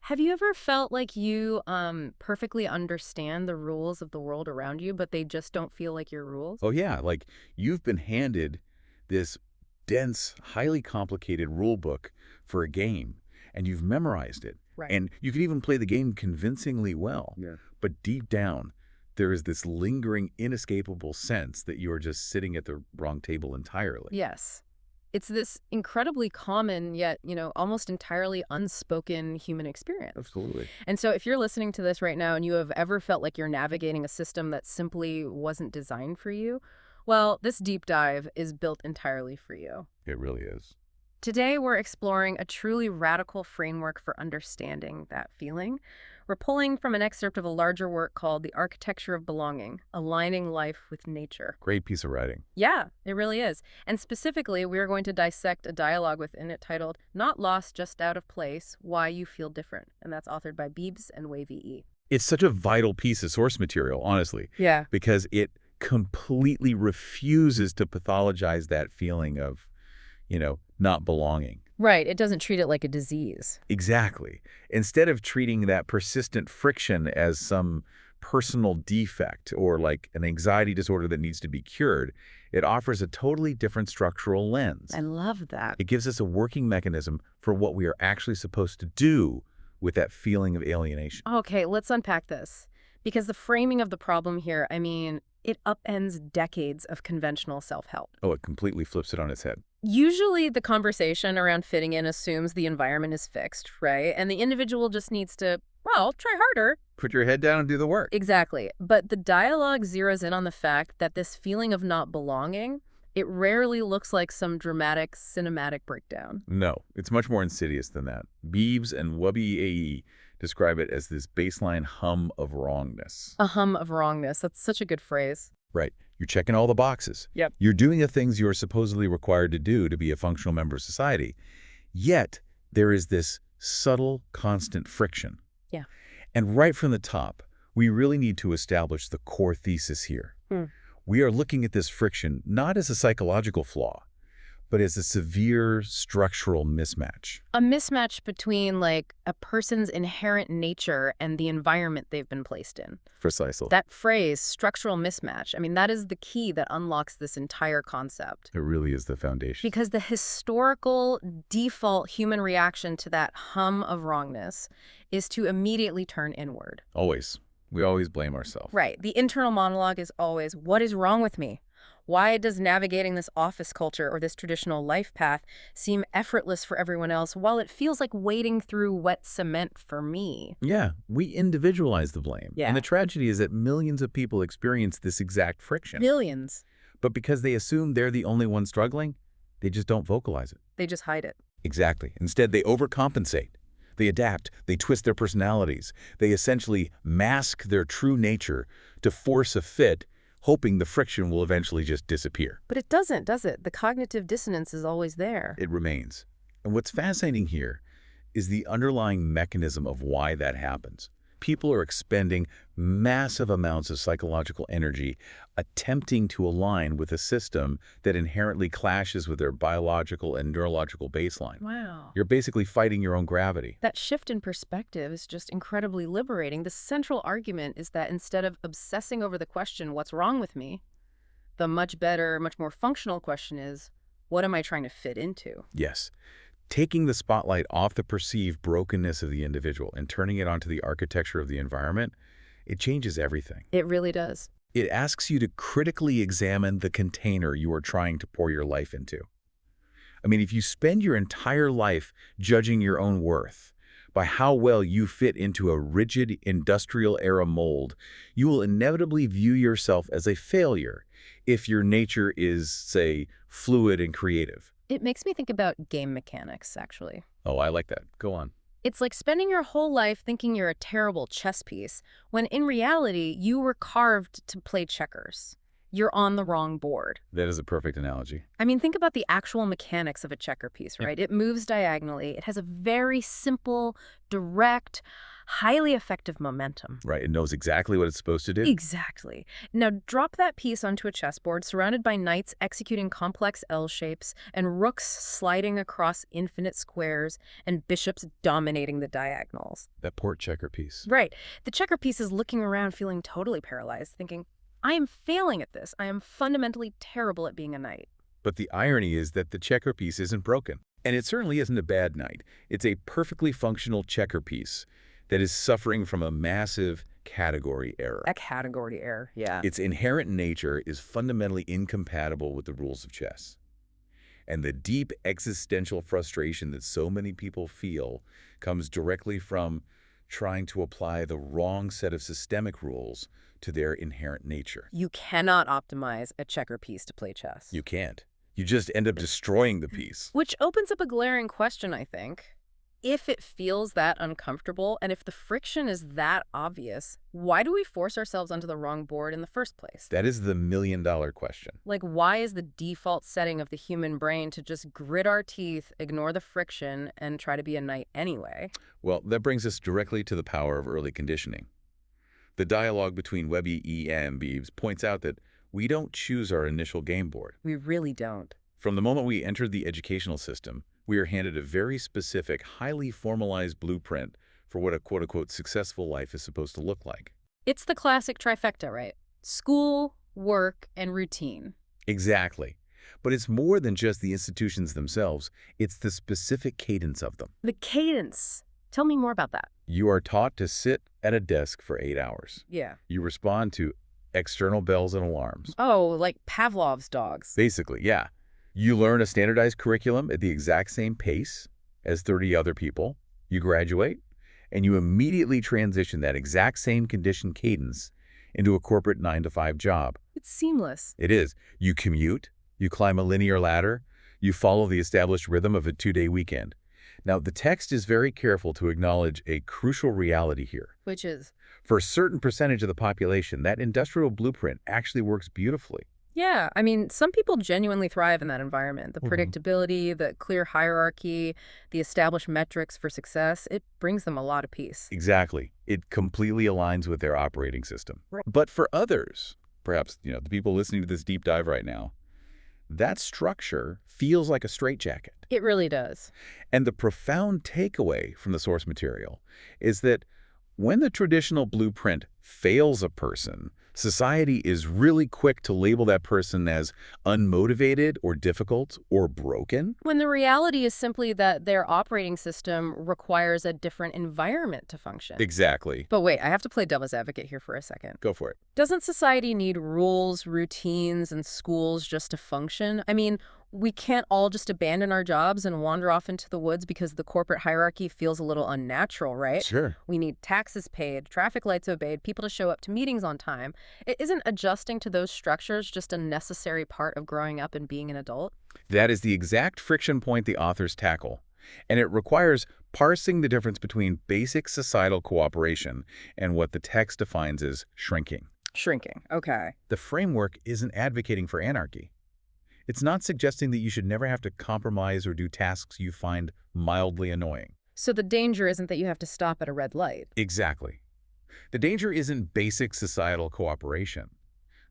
Have you ever felt like you perfectly understand the rules of the world around you, but they just don't feel like your rules? Oh, yeah. Like you've been handed this dense, highly complicated rule book for a game, and you've memorized it. Right. And you can even play the game convincingly well. Yeah. But deep down, there is this lingering, inescapable sense that you are just sitting at the wrong table entirely. Yes. It's this incredibly common yet, almost entirely unspoken human experience. Absolutely. And so if you're listening to this right now and you have ever felt like you're navigating a system that simply wasn't designed for you, well, this deep dive is built entirely for you. It really is. Today, we're exploring a truly radical framework for understanding that feeling. We're pulling from an excerpt of a larger work called The Architecture of Belonging, Aligning Life with Nature. Great piece of writing. Yeah, it really is. And specifically, we're going to dissect a dialogue within it titled Not Lost, Just Out of Place, Why You Feel Different. And that's authored by Beebz and WAV-E. It's such a vital piece of source material, honestly, Yeah. because it completely refuses to pathologize that feeling of, not belonging. Right. It doesn't treat it like a disease. Exactly. Instead of treating that persistent friction as some personal defect or like an anxiety disorder that needs to be cured, it offers a totally different structural lens. I love that. It gives us a working mechanism for what we are actually supposed to do with that feeling of alienation. Okay, let's unpack this. Because the framing of the problem here, it upends decades of conventional self-help. Oh, it completely flips it on its head. Usually the conversation around fitting in assumes the environment is fixed, right? And the individual just needs to, well, try harder. Put your head down and do the work. Exactly. But the dialogue zeroes in on the fact that this feeling of not belonging, it rarely looks like some dramatic cinematic breakdown. No, it's much more insidious than that. Beebz and WAV-E describe it as this baseline hum of wrongness. A hum of wrongness. That's such a good phrase. Right. You're checking all the boxes. Yep. You're doing the things you're supposedly required to do to be a functional member of society. Yet, there is this subtle, constant friction. Yeah. And right from the top, we really need to establish the core thesis here. We are looking at this friction not as a psychological flaw, but as a severe structural mismatch. A mismatch between, like, a person's inherent nature and the environment they've been placed in. Precisely. That phrase, structural mismatch, that is the key that unlocks this entire concept. It really is the foundation. Because the historical default human reaction to that hum of wrongness is to immediately turn inward. Always. We always blame ourselves. Right. The internal monologue is always, what is wrong with me? Why does navigating this office culture or this traditional life path seem effortless for everyone else while it feels like wading through wet cement for me? Yeah, we individualize the blame. Yeah. And the tragedy is that millions of people experience this exact friction. Millions. But because they assume they're the only one struggling, they just don't vocalize it. They just hide it. Exactly. Instead, they overcompensate. They adapt. They twist their personalities. They essentially mask their true nature to force a fit, hoping the friction will eventually just disappear. But it doesn't, does it? The cognitive dissonance is always there. It remains. And what's fascinating here is the underlying mechanism of why that happens. People are expending massive amounts of psychological energy attempting to align with a system that inherently clashes with their biological and neurological baseline. Wow. You're basically fighting your own gravity. That shift in perspective is just incredibly liberating. The central argument is that instead of obsessing over the question, what's wrong with me, the much better, much more functional question is, what am I trying to fit into? Yes. Taking the spotlight off the perceived brokenness of the individual and turning it onto the architecture of the environment, it changes everything. It really does. It asks you to critically examine the container you are trying to pour your life into. If you spend your entire life judging your own worth by how well you fit into a rigid industrial-era mold, you will inevitably view yourself as a failure if your nature is, say, fluid and creative. It makes me think about game mechanics, actually. Oh, I like that. Go on. It's like spending your whole life thinking you're a terrible chess piece, when in reality, you were carved to play checkers. You're on the wrong board. That is a perfect analogy. Think about the actual mechanics of a checker piece, right? It moves diagonally. It has a very simple, direct, highly effective momentum. Right, it knows exactly what it's supposed to do. Exactly. Now drop that piece onto a chessboard surrounded by knights executing complex L shapes and rooks sliding across infinite squares and bishops dominating the diagonals. That port checker piece. Right. The checker piece is looking around feeling totally paralyzed, thinking, I am failing at this. I am fundamentally terrible at being a knight. But the irony is that the checker piece isn't broken. And it certainly isn't a bad knight. It's a perfectly functional checker piece that is suffering from a massive category error. A category error, yeah. Its inherent nature is fundamentally incompatible with the rules of chess. And the deep existential frustration that so many people feel comes directly from trying to apply the wrong set of systemic rules to their inherent nature. You cannot optimize a checker piece to play chess. You can't. You just end up destroying the piece. Which opens up a glaring question, I think. If it feels that uncomfortable, and if the friction is that obvious, why do we force ourselves onto the wrong board in the first place? That is the million-dollar question. Like, why is the default setting of the human brain to just grit our teeth, ignore the friction, and try to be a knight anyway? Well, that brings us directly to the power of early conditioning. The dialogue between WAV-E and Beebz points out that we don't choose our initial game board. We really don't. From the moment we entered the educational system, we are handed a very specific, highly formalized blueprint for what a quote-unquote successful life is supposed to look like. It's the classic trifecta, right? School, work, and routine. Exactly. But it's more than just the institutions themselves. It's the specific cadence of them. The cadence. Tell me more about that. You are taught to sit at a desk for 8 hours. Yeah. You respond to external bells and alarms. Oh, like Pavlov's dogs. Basically, yeah. You learn a standardized curriculum at the exact same pace as 30 other people. You graduate, and you immediately transition that exact same conditioned cadence into a corporate 9-to-5 job. It's seamless. It is. You commute, you climb a linear ladder, you follow the established rhythm of a 2-day weekend. Now, the text is very careful to acknowledge a crucial reality here. Which is? For a certain percentage of the population, that industrial blueprint actually works beautifully. Yeah, I mean, some people genuinely thrive in that environment. The predictability, the clear hierarchy, the established metrics for success, it brings them a lot of peace. Exactly. It completely aligns with their operating system. Right. But for others, perhaps, the people listening to this deep dive right now, that structure feels like a straitjacket. It really does. And the profound takeaway from the source material is that when the traditional blueprint fails a person, society is really quick to label that person as unmotivated or difficult or broken. When the reality is simply that their operating system requires a different environment to function. Exactly. But wait, I have to play devil's advocate here for a second. Go for it. Doesn't society need rules, routines, and schools just to function? I mean, we can't all just abandon our jobs and wander off into the woods because the corporate hierarchy feels a little unnatural, right? Sure. We need taxes paid, traffic lights obeyed, people to show up to meetings on time. Isn't adjusting to those structures just a necessary part of growing up and being an adult? That is the exact friction point the authors tackle. And it requires parsing the difference between basic societal cooperation and what the text defines as shrinking. Shrinking, okay. The framework isn't advocating for anarchy. It's not suggesting that you should never have to compromise or do tasks you find mildly annoying. So the danger isn't that you have to stop at a red light. Exactly. The danger isn't basic societal cooperation.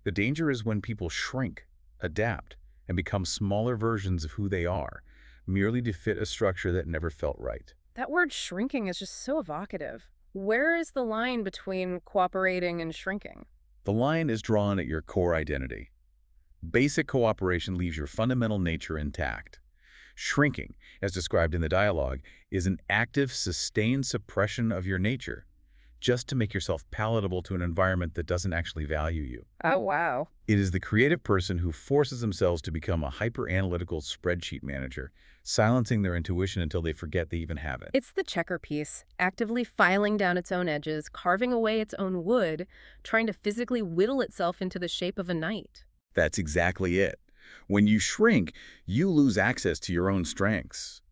The danger is when people shrink, adapt, and become smaller versions of who they are, merely to fit a structure that never felt right. That word shrinking is just so evocative. Where is the line between cooperating and shrinking? The line is drawn at your core identity. Basic cooperation leaves your fundamental nature intact. Shrinking, as described in the dialogue, is an active, sustained suppression of your nature, just to make yourself palatable to an environment that doesn't actually value you. Oh, wow. It is the creative person who forces themselves to become a hyper-analytical spreadsheet manager, silencing their intuition until they forget they even have it. It's the checker piece, actively filing down its own edges, carving away its own wood, trying to physically whittle itself into the shape of a knight. That's exactly it. When you shrink, you lose access to your own strengths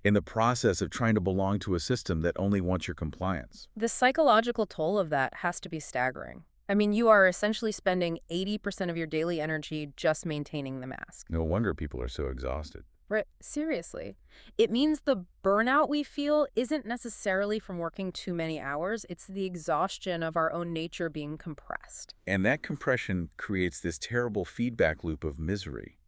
in the process of trying to belong to a system that only wants your compliance. The psychological toll of that has to be staggering. I mean, you are essentially spending 80% of your daily energy just maintaining the mask. No wonder people are so exhausted. Right. Seriously. It means the burnout we feel isn't necessarily from working too many hours. It's the exhaustion of our own nature being compressed. And that compression creates this terrible feedback loop of misery.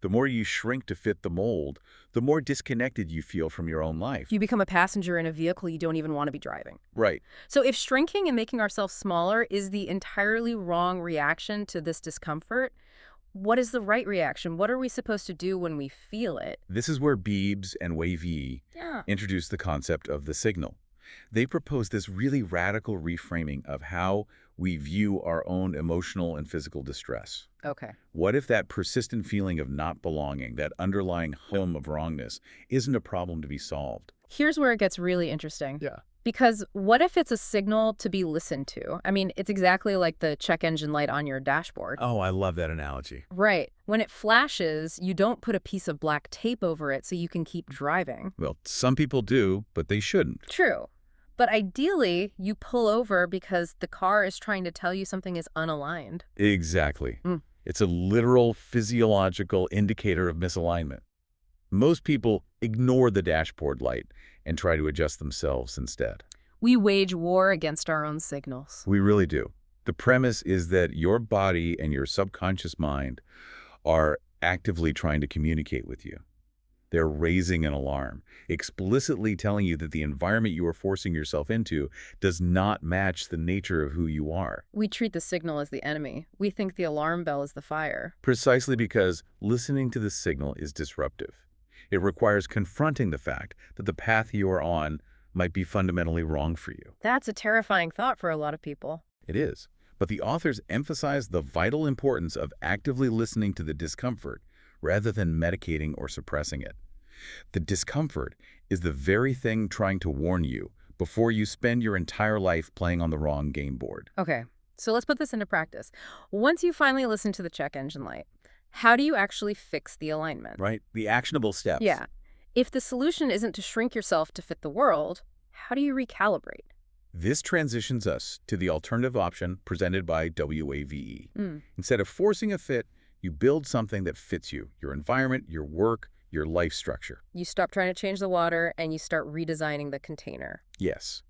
The more you shrink to fit the mold, the more disconnected you feel from your own life. You become a passenger in a vehicle you don't even want to be driving. Right. So if shrinking and making ourselves smaller is the entirely wrong reaction to this discomfort, what is the right reaction? What are we supposed to do when we feel it? This is where Beebz and WAV-E Yeah. introduced the concept of the signal. They propose this really radical reframing of how we view our own emotional and physical distress. Okay. What if that persistent feeling of not belonging, that underlying hum of wrongness, isn't a problem to be solved? Here's where it gets really interesting. Yeah. Because what if it's a signal to be listened to? I mean, it's exactly like the check engine light on your dashboard. Oh, I love that analogy. Right. When it flashes, you don't put a piece of black tape over it so you can keep driving. Well, some people do, but they shouldn't. True. But ideally, you pull over because the car is trying to tell you something is unaligned. Exactly. Mm. It's a literal physiological indicator of misalignment. Most people ignore the dashboard light and try to adjust themselves instead. We wage war against our own signals. We really do. The premise is that your body and your subconscious mind are actively trying to communicate with you. They're raising an alarm, explicitly telling you that the environment you are forcing yourself into does not match the nature of who you are. We treat the signal as the enemy. We think the alarm bell is the fire. Precisely because listening to the signal is disruptive. It requires confronting the fact that the path you are on might be fundamentally wrong for you. That's a terrifying thought for a lot of people. It is. But the authors emphasize the vital importance of actively listening to the discomfort rather than medicating or suppressing it. The discomfort is the very thing trying to warn you before you spend your entire life playing on the wrong game board. Okay, so let's put this into practice. Once you finally listen to the check engine light, how do you actually fix the alignment? Right? The actionable steps. Yeah. If the solution isn't to shrink yourself to fit the world, how do you recalibrate? This transitions us to the alternative option presented by WAVE. Mm. Instead of forcing a fit, you build something that fits you, your environment, your work, your life structure. You stop trying to change the water and you start redesigning the container. Yes.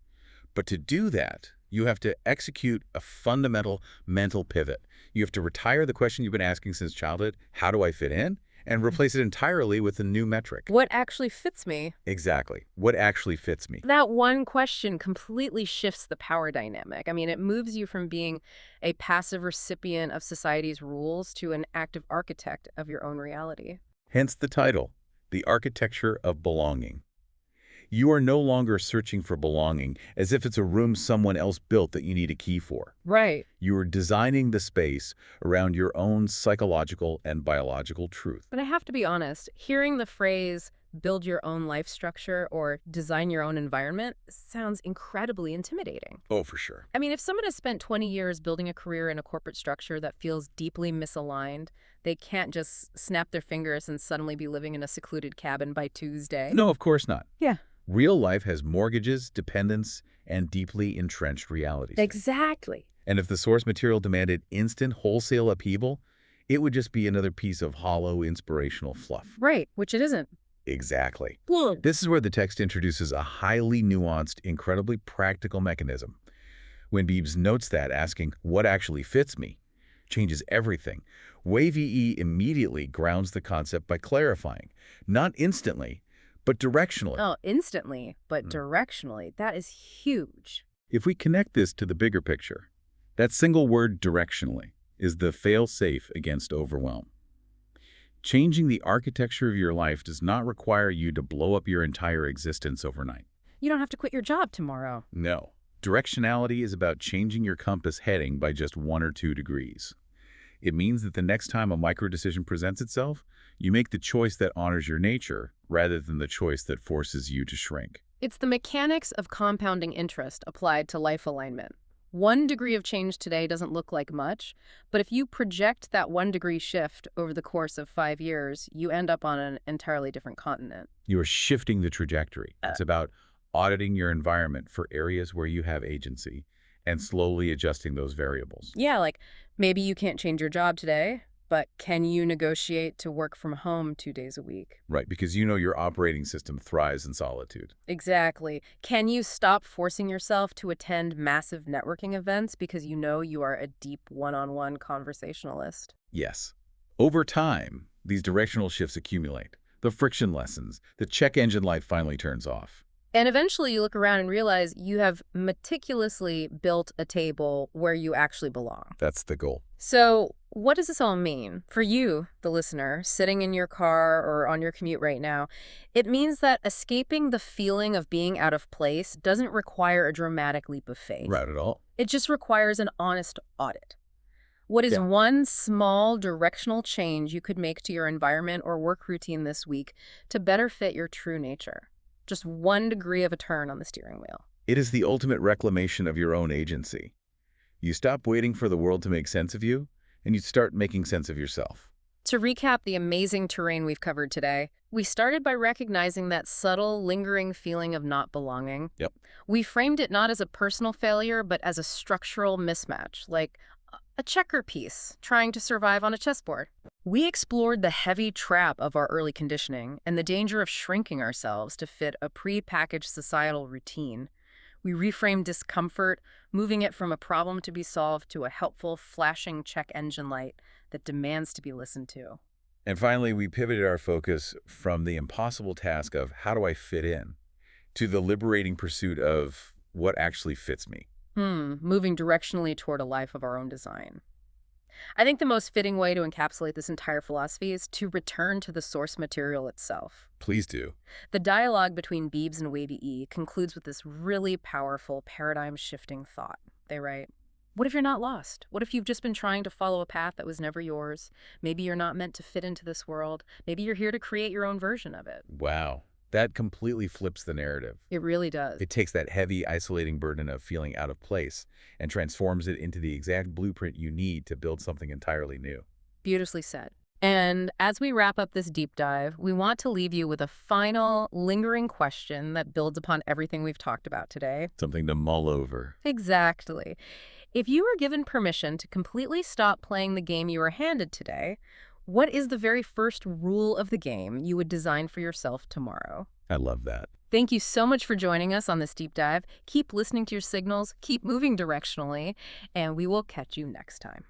But to do that, you have to execute a fundamental mental pivot. You have to retire the question you've been asking since childhood, how do I fit in? And replace it entirely with a new metric. What actually fits me? Exactly. What actually fits me? That one question completely shifts the power dynamic. I mean, it moves you from being a passive recipient of society's rules to an active architect of your own reality. Hence the title, The Architecture of Belonging. You are no longer searching for belonging as if it's a room someone else built that you need a key for. Right. You are designing the space around your own psychological and biological truth. But I have to be honest, hearing the phrase build your own life structure or design your own environment sounds incredibly intimidating. Oh, for sure. I mean, if someone has spent 20 years building a career in a corporate structure that feels deeply misaligned, they can't just snap their fingers and suddenly be living in a secluded cabin by Tuesday. No, of course not. Yeah. Real life has mortgages, dependents, and deeply entrenched realities. Exactly. And if the source material demanded instant wholesale upheaval, it would just be another piece of hollow inspirational fluff. Right, which it isn't. Exactly. Yeah. This is where the text introduces a highly nuanced, incredibly practical mechanism. When Beebz notes that, asking, what actually fits me, changes everything, WAVE immediately grounds the concept by clarifying, not instantly, but directionally. Oh, instantly, but directionally. That is huge. If we connect this to the bigger picture, that single word directionally is the fail-safe against overwhelm. Changing the architecture of your life does not require you to blow up your entire existence overnight. You don't have to quit your job tomorrow. No. Directionality is about changing your compass heading by just 1 or 2 degrees. It means that the next time a micro-decision presents itself, you make the choice that honors your nature rather than the choice that forces you to shrink. It's the mechanics of compounding interest applied to life alignment. 1 degree of change today doesn't look like much, but if you project that 1 degree shift over the course of 5 years, you end up on an entirely different continent. You are shifting the trajectory. It's about auditing your environment for areas where you have agency and slowly adjusting those variables. Yeah, like maybe you can't change your job today, But can you negotiate to work from home 2 days a week? Right, because you know your operating system thrives in solitude. Exactly. Can you stop forcing yourself to attend massive networking events because you know you are a deep one-on-one conversationalist? Yes. Over time, these directional shifts accumulate. The friction lessens. The check engine light finally turns off. And eventually you look around and realize you have meticulously built a table where you actually belong. That's the goal. So, what does this all mean for you, the listener, sitting in your car or on your commute right now? It means that escaping the feeling of being out of place doesn't require a dramatic leap of faith. Right at all. It just requires an honest audit. What is Yeah. one small directional change you could make to your environment or work routine this week to better fit your true nature? Just 1 degree of a turn on the steering wheel. It is the ultimate reclamation of your own agency. You stop waiting for the world to make sense of you, and you start making sense of yourself. To recap the amazing terrain we've covered today, we started by recognizing that subtle, lingering feeling of not belonging. Yep. We framed it not as a personal failure, but as a structural mismatch, like a checker piece trying to survive on a chessboard. We explored the heavy trap of our early conditioning and the danger of shrinking ourselves to fit a pre-packaged societal routine. We reframed discomfort, moving it from a problem to be solved to a helpful, flashing check engine light that demands to be listened to. And finally, we pivoted our focus from the impossible task of how do I fit in to the liberating pursuit of what actually fits me. Moving directionally toward a life of our own design. I think the most fitting way to encapsulate this entire philosophy is to return to the source material itself. Please do. The dialogue between Beebz and WAV-E concludes with this really powerful paradigm-shifting thought. They write, what if you're not lost? What if you've just been trying to follow a path that was never yours? Maybe you're not meant to fit into this world. Maybe you're here to create your own version of it. Wow. That completely flips the narrative. It really does. It takes that heavy, isolating burden of feeling out of place and transforms it into the exact blueprint you need to build something entirely new. Beautifully said. And as we wrap up this deep dive, we want to leave you with a final, lingering question that builds upon everything we've talked about today. Something to mull over. Exactly. If you were given permission to completely stop playing the game you were handed today, what is the very first rule of the game you would design for yourself tomorrow? I love that. Thank you so much for joining us on this deep dive. Keep listening to your signals, keep moving directionally, and we will catch you next time.